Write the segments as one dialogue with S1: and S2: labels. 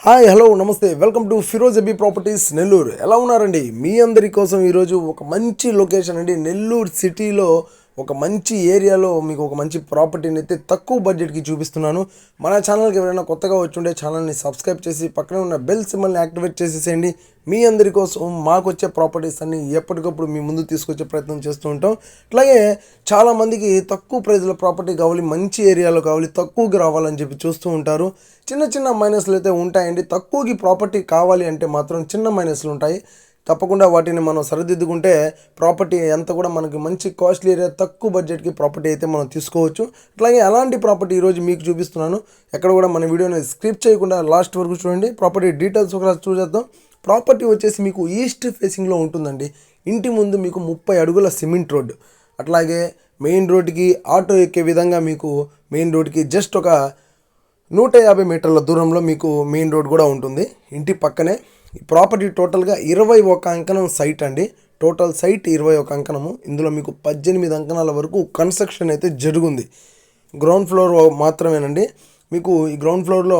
S1: Hi hello నమస్తే welcome to Firoz AB properties Nellore. ఎలా ఉన్నారండి? మీ అందరి కోసం ఈరోజు ఒక మంచి లొకేషన్ అండి. నెల్లూరు సిటీలో ఒక మంచి ఏరియాలో మీకు ఒక మంచి ప్రాపర్టీని అయితే తక్కువ బడ్జెట్కి చూపిస్తున్నాను. మన ఛానల్కి ఎవరైనా కొత్తగా వచ్చుంటే ఛానల్ని సబ్స్క్రైబ్ చేసి పక్కనే ఉన్న బెల్ సింబల్ని యాక్టివేట్ చేసేసేయండి. మీ అందరి కోసం మాకు వచ్చే ప్రాపర్టీస్ అన్ని ఎప్పటికప్పుడు మీ ముందు తీసుకొచ్చే ప్రయత్నం చేస్తూ ఉంటాం. అట్లాగే చాలామందికి తక్కువ ప్రైజ్లో ప్రాపర్టీ కావాలి, మంచి ఏరియాలో కావాలి, తక్కువకి రావాలని చెప్పి చూస్తూ ఉంటారు. చిన్న చిన్న మైనస్లు అయితే ఉంటాయండి. తక్కువకి ప్రాపర్టీ కావాలి అంటే మాత్రం చిన్న మైనస్లు ఉంటాయి. తప్పకుండా వాటిని మనం సరిదిద్దుకుంటే ప్రాపర్టీ ఎంత కూడా మనకి మంచి కాస్ట్లీ ఏరియా తక్కువ బడ్జెట్కి ప్రాపర్టీ అయితే మనం తీసుకోవచ్చు. అట్లాగే అలాంటి ప్రాపర్టీ ఈరోజు మీకు చూపిస్తున్నాను. ఎక్కడ కూడా మన వీడియోని స్క్రిప్ట్ చేయకుండా లాస్ట్ వరకు చూడండి. ప్రాపర్టీ డీటెయిల్స్ ఒకసారి చూసేద్దాం. ప్రాపర్టీ వచ్చేసి మీకు ఈస్ట్ ఫేసింగ్లో ఉంటుందండి. ఇంటి ముందు మీకు 30 అడుగుల సిమెంట్ రోడ్డు, అట్లాగే మెయిన్ రోడ్డుకి ఆటో ఎక్కే విధంగా మీకు మెయిన్ రోడ్డుకి జస్ట్ ఒక 150 మీటర్ల దూరంలో మీకు మెయిన్ రోడ్ కూడా ఉంటుంది. ఇంటి పక్కనే ఈ ప్రాపర్టీ టోటల్గా 21 అంకణం సైట్ అండి. టోటల్ సైట్ 21 అంకణము. ఇందులో మీకు 18 అంకణాల వరకు కన్స్ట్రక్షన్ అయితే జరుగుంది. గ్రౌండ్ ఫ్లోర్ మాత్రమేనండి. మీకు ఈ గ్రౌండ్ ఫ్లోర్లో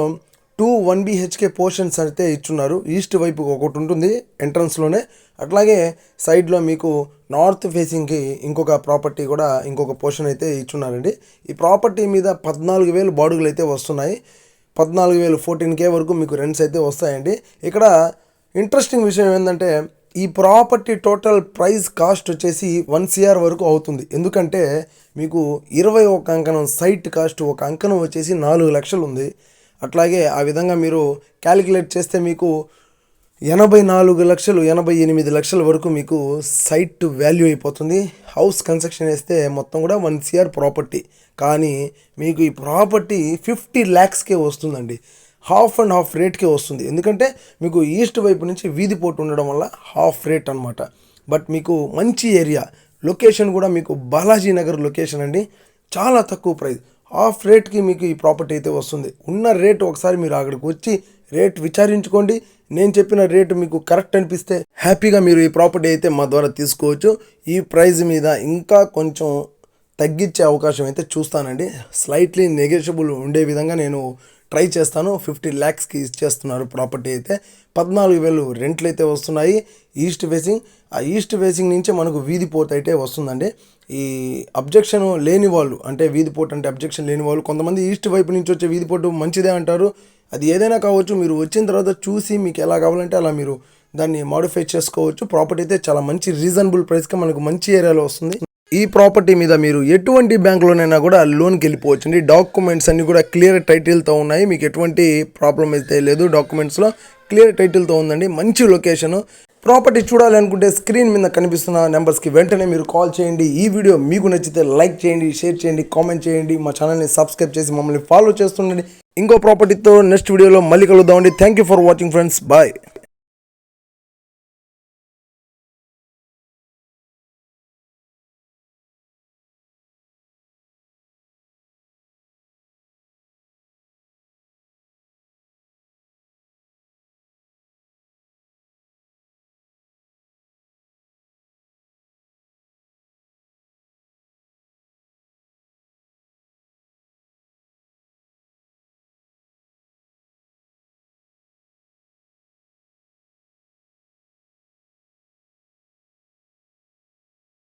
S1: 2 1 BHK పోర్షన్స్ అయితే ఇచ్చున్నారు. ఈస్ట్ వైపు ఒకటి ఉంటుంది ఎంట్రన్స్లోనే, అట్లాగే సైడ్లో మీకు నార్త్ ఫేసింగ్కి ఇంకొక ప్రాపర్టీ కూడా ఇంకొక పోర్షన్ అయితే ఇచ్చున్నారండి. ఈ ప్రాపర్టీ మీద 14,000 బాడుగులు అయితే వస్తున్నాయి. 14,000 14K వరకు మీకు రెంట్స్ అయితే వస్తాయండి. ఇక్కడ ఇంట్రెస్టింగ్ విషయం ఏంటంటే ఈ ప్రాపర్టీ టోటల్ ప్రైస్ కాస్ట్ వచ్చేసి 1 CR వరకు అవుతుంది. ఎందుకంటే మీకు 21 అంకణం సైట్ కాస్ట్, ఒక అంకణం వచ్చేసి 4 లక్షలు ఉంది. అట్లాగే ఆ విధంగా మీరు క్యాలిక్యులేట్ చేస్తే మీకు 84 లక్షలు 88 లక్షల వరకు మీకు సైట్ వాల్యూ అయిపోతుంది. హౌస్ కన్స్ట్రక్షన్ వేస్తే మొత్తం కూడా 1 CR ప్రాపర్టీ. కానీ మీకు ఈ ప్రాపర్టీ 50 lakhsకే వస్తుందండి. హాఫ్ అండ్ హాఫ్ రేట్కే వస్తుంది. ఎందుకంటే మీకు ఈస్ట్ వైపు నుంచి వీధి పోటు ఉండడం వల్ల హాఫ్ రేట్ అనమాట. బట్ మీకు మంచి ఏరియా, లొకేషన్ కూడా మీకు బాలాజీ నగర్ లొకేషన్ అండి. చాలా తక్కువ ప్రైస్, హాఫ్ రేట్కి మీకు ఈ ప్రాపర్టీ అయితే వస్తుంది. ఉన్న రేటు ఒకసారి మీరు అక్కడికి వచ్చి రేట్ విచారించుకోండి. నేను చెప్పిన రేటు మీకు కరెక్ట్ అనిపిస్తే హ్యాపీగా మీరు ఈ ప్రాపర్టీ అయితే మా ద్వారా తీసుకోవచ్చు. ఈ ప్రైస్ మీద ఇంకా కొంచెం తగ్గించే అవకాశం అయితే చూస్తానండి. స్లైట్లీ నెగోషియబుల్ ఉండే విధంగా నేను ట్రై చేస్తాను. 50 lakhsకి ఇచ్చేస్తున్నారు ప్రాపర్టీ అయితే. 14,000 రెంట్లు అయితే వస్తున్నాయి. ఈస్ట్ ఫేసింగ్, ఆ ఈస్ట్ ఫేసింగ్ నుంచే మనకు వీధి పోర్ట్ అయితే వస్తుందండి. ఈ అబ్జెక్షన్ లేని వాళ్ళు, అంటే వీధి పోర్ట్ అంటే అబ్జెక్షన్ లేని వాళ్ళు, కొంతమంది ఈస్ట్ వైపు నుంచి వచ్చే వీధి పోర్టు మంచిదే అంటారు. అది ఏదైనా కావచ్చు. మీరు వచ్చిన తర్వాత చూసి మీకు ఎలా కావాలంటే అలా మీరు దాన్ని మాడిఫై చేసుకోవచ్చు. ప్రాపర్టీ అయితే చాలా మంచి రీజనబుల్ ప్రైస్కి మనకు మంచి ఏరియాలో వస్తుంది. ఈ ప్రాపర్టీ మీద మీరు ఎటువంటి బ్యాంకులోనైనా కూడా లోన్కి వెళ్ళిపోవచ్చండి. డాక్యుమెంట్స్ అన్నీ కూడా క్లియర్ టైటిల్తో ఉన్నాయి. మీకు ఎటువంటి ప్రాబ్లం అయితే లేదు. డాక్యుమెంట్స్లో క్లియర్ టైటిల్తో ఉందండి. మంచి లొకేషను. ప్రాపర్టీ చూడాలనుకుంటే స్క్రీన్ మీద కనిపిస్తున్న నెంబర్స్కి వెంటనే మీరు కాల్ చేయండి. ఈ వీడియో మీకు నచ్చితే లైక్ చేయండి, షేర్ చేయండి, కామెంట్ చేయండి. మా ఛానల్ని సబ్స్క్రైబ్ చేసి మమ్మల్ని ఫాలో చేస్తుండండి. ఇంకో ప్రాపర్టీతో నెక్స్ట్ వీడియోలో మళ్ళీ కలుద్దామండి. Thank you for watching friends. Bye.